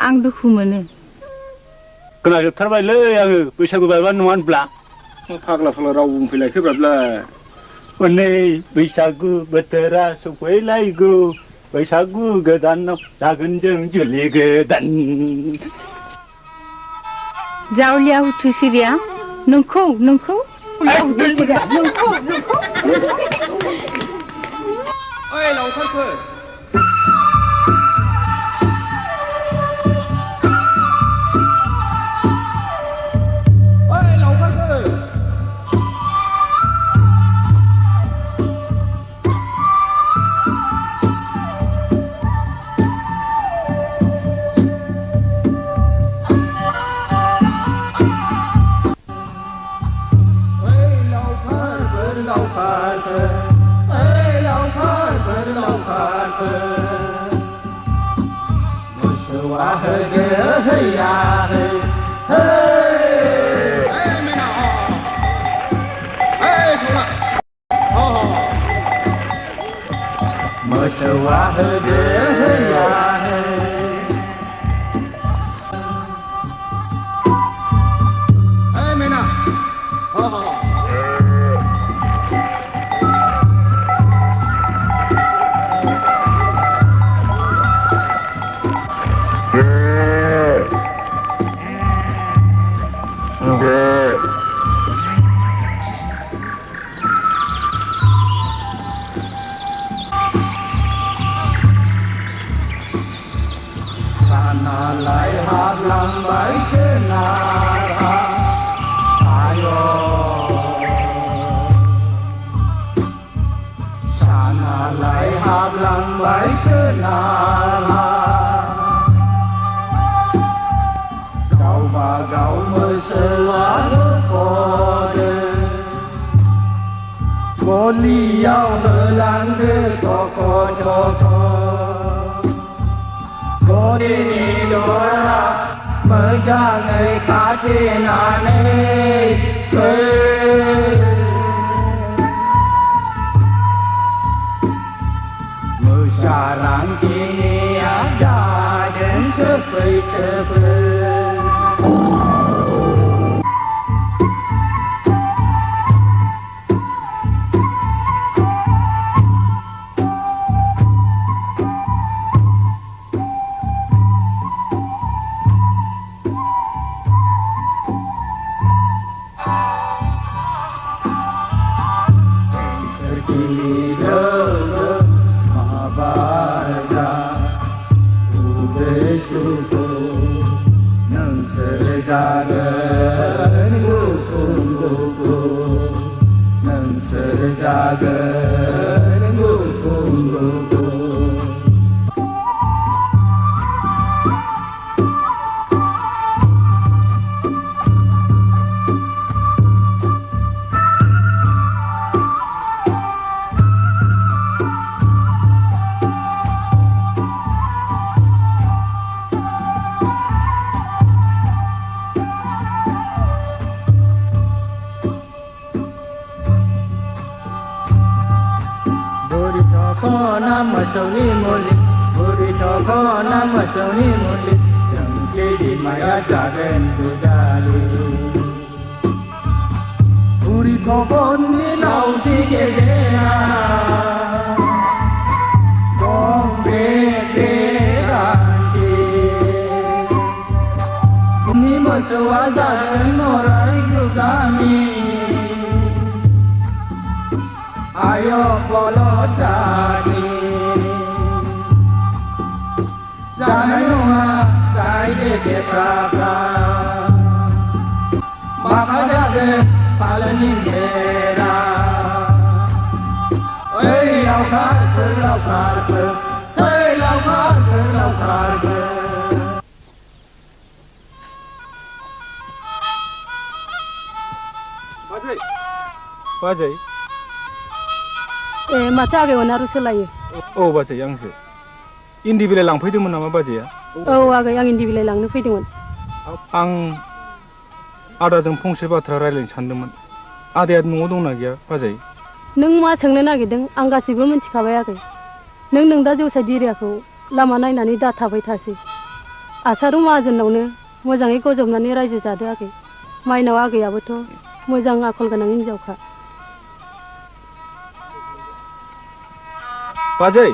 आं दुखु मोनो। खोनाजोबथारबायलै आङो बैसागु बायबा नङा होनब्ला फाग्ला फाग्ला राव बुंफैलायसैब्ला हनै बैसागु बोथोरा सफैलायगौ बैसागु गोदानाव जागोन जों जुलि गोदान। जावलिया हुथु सिरिया नोंखौ नोंखौ नोंखौ ओइ लावखारफोर बाजै ए माथो आगैमोन आरो सोलायो औ बाजै आंसो इन्दि बिलाइ लांफैदोंमोन नामा बाजैया औ आगै आं इन्दि बिलाइ लांनो फैदोंमोन आं आदाजों फंसे बाथ्रा रायज्लायनो सानदोंमोन आदाया न'आव दंना गैया बाजै नों मा सोंनो नागिरदों आं गासैबो मिथिखाबाय आगै नों दा जौसा दिरियाखौ लामा नायनानै दा थाबाय थासै आसारु माहाजोनावनो मोजाङै गजबनानै रायजो जादो आगै। माइनाव आगैयाबोथ' मोजां आखल गोनां हिनजावखा। बाजै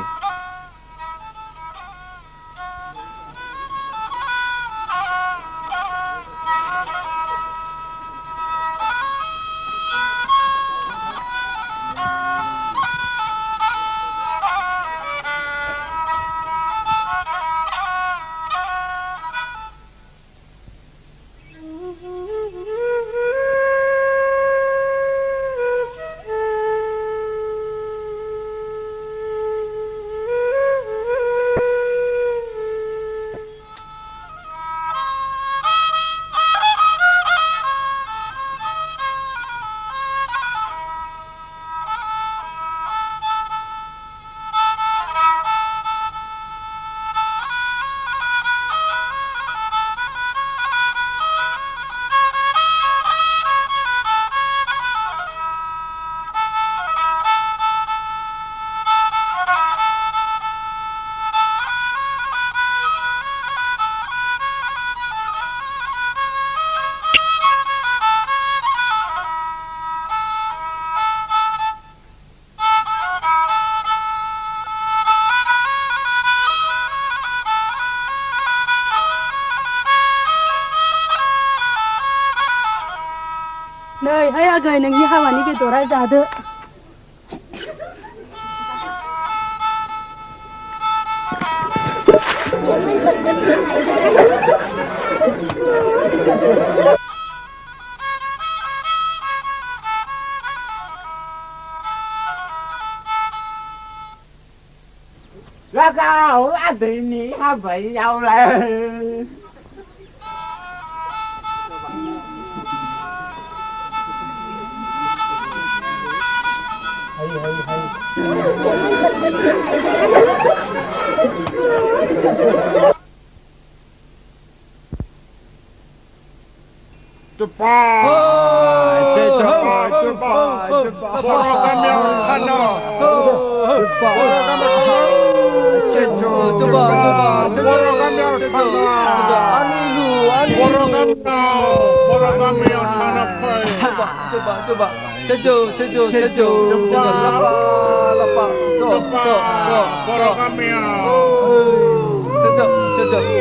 नै हाय आगै नोंनि हाबानि बेदरा जादो। Gagau adini habayau le. Cepat, cepat, cepat, cepat. Borong kami hana. Cepat, borong kami hana. Cepat, cepat, borong kami hana. Anilu, anilu. Borong kami hana. Cepat, cepat, cepat. Cejo, cejo, cejo. Lapa. Borong kami hana.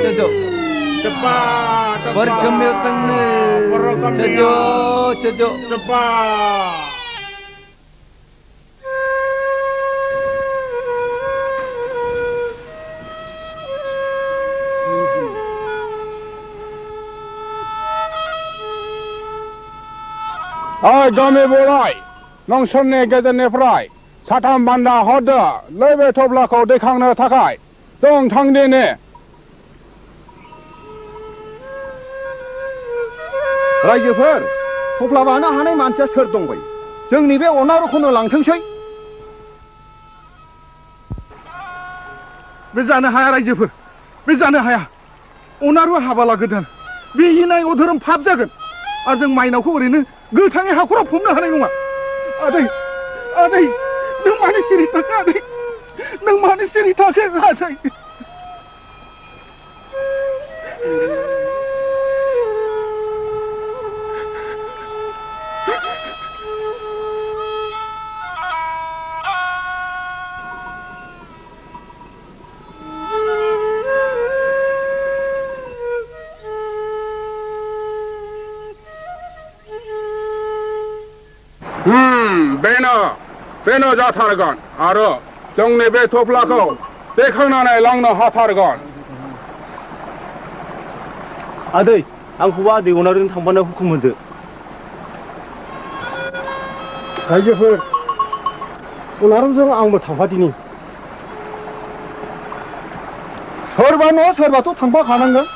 Cejo. Cepat, Berkemil tengah. Cejo. Cepat. गामि बोराय नोंसोरनि गेजेरनिफ्राय साथाम बान्दा हरदो नैबे थफ्लाखौ दैखांनो थाखाय जों थांदिनि। रायजोफोर थफ्ला बानो हानाय मानसिया सोर दंबाय? जोंनि बे अनारुखौनो लांथोंसै। बे जानो हाया रायजोफोर, बे जानो हाया। अनारु हाबाला गोदान बे इनाय अधोरोम फाब जागोन आरो जों माइनावखौ ओरैनो गोथाङै हाखराव फबनो हानाय नङा। आदै नों मानो सिरि थाखो? आदै नों मानो सिरि थाखो? आदै बेनो जाथारगोन आरो जोंनि बे थफ्लाखौ दैखांनानै लांनो हाथारगोन। आदै आंखौबो आदै अनारजों थांफानो हुकुम होदो। रायजोफोर अनारुजों आंबो थांफादिनि। सोरबा नङा सोरबाथ' थांफाखानांगोन।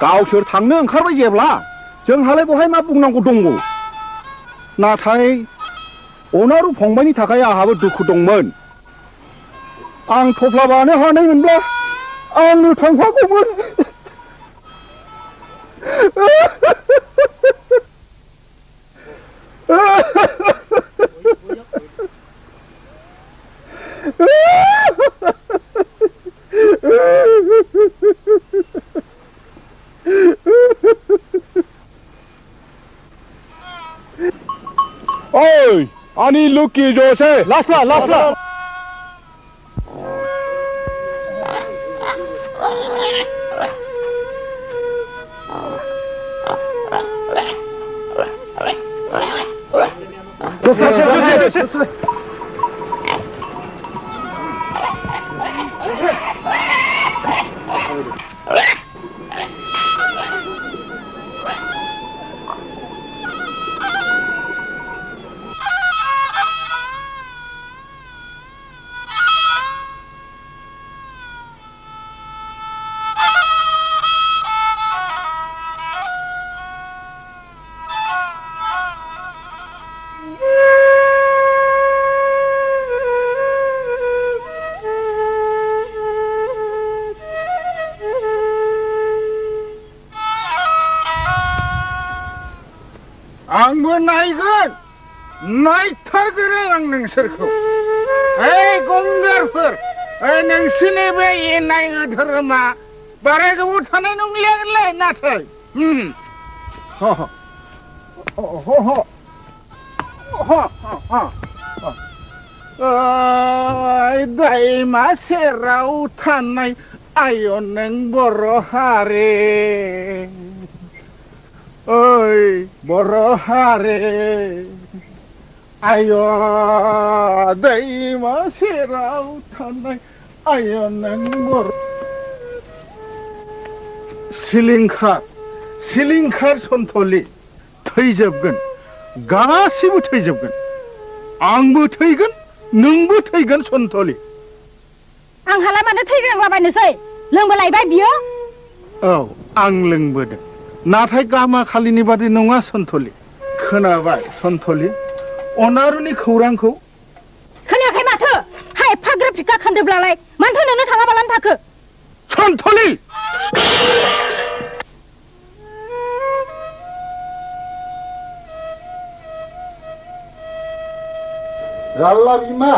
गावसोर थांनो ओंखारबाय जेब्ला जोंहालाय बहाय मा बुंनांगौ दंबावो। नाथाय अनारु फंबायनि थाखाय आंहाबो दुखु दंमोन। आं थफ्ला बानो हानायमोनब्ला आंनो थांफागौमोन। Ơi, ani lucky Jose. Last lah. आंबो नायगोन नायथारगोन आं नोंसोरखौ ओइ गंगारफोर ओइ नोंसिनि बे एनाय धोरोमा बारा गोबाव थानाय नंलियालै नाथाय दैमा सेराव थानाय आय नों बर' हारि ओइ बर' हारि आय दैमा सेराव थानाय आय नों बर' सिलिंखार सन्थलि थैजोबगोन गासिबो थैजोबगोन आंबो थैगोन नोंबो थैगोन सन्थलि आंहालाय मानो थैग्रांलाबायनोसै लोंबोलायबाय बियो औ आं लोंबोदों नाथाय गामा खालिनि बादि नङा सन्थलि खोनाबाय सन्थलि अनारुनि खौरांखौ खोनायाखै माथो हाय एफाग्राब फिखा खान्दोब्लालाय मानोथो नोंनो थाङाबालानो थाखो सन्थलि जाल्ला बिमा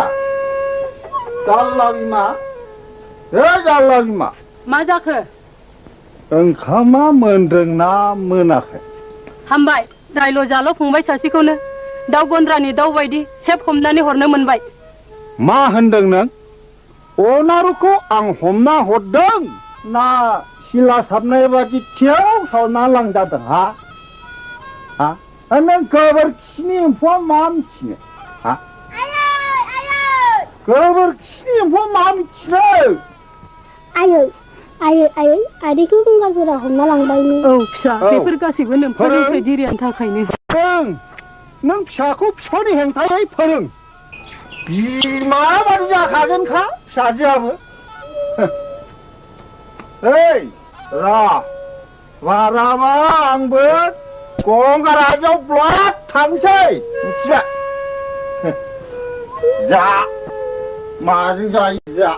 मा जाखो ओंखामा मोनदोंना मोनाखै हामबाय दाइल' जाल' फंबाय सासेखौनो दाउ गन्द्रानि दाउ बायदि सेब हमनानै हरनो मोनबाय मा होनदों नों अनारुखौ आं हमना हरदों ना सिला साबनाय बादि थियाव सावना लांजादों हा नों गोबोरखिनि एम्फौआ मा मिथिनो हा गोबोरखिनि एम्फौआ मा मिथिनो आयै आदैखौ गंगारफोरा हमना लांबायनो औ फिसा बेफोर गासैबो नोंफोरनिफ्राय दिरियानि थाखायनो नों फिसाखौ फिफानि हेंथायै फोरों बिमा बादि जाखागोनखा फिसाजोआबो ओइ बाराबा आंबो गंगार राजाव ब्लाड थांसै मिथिबाय जा माजों जायो जा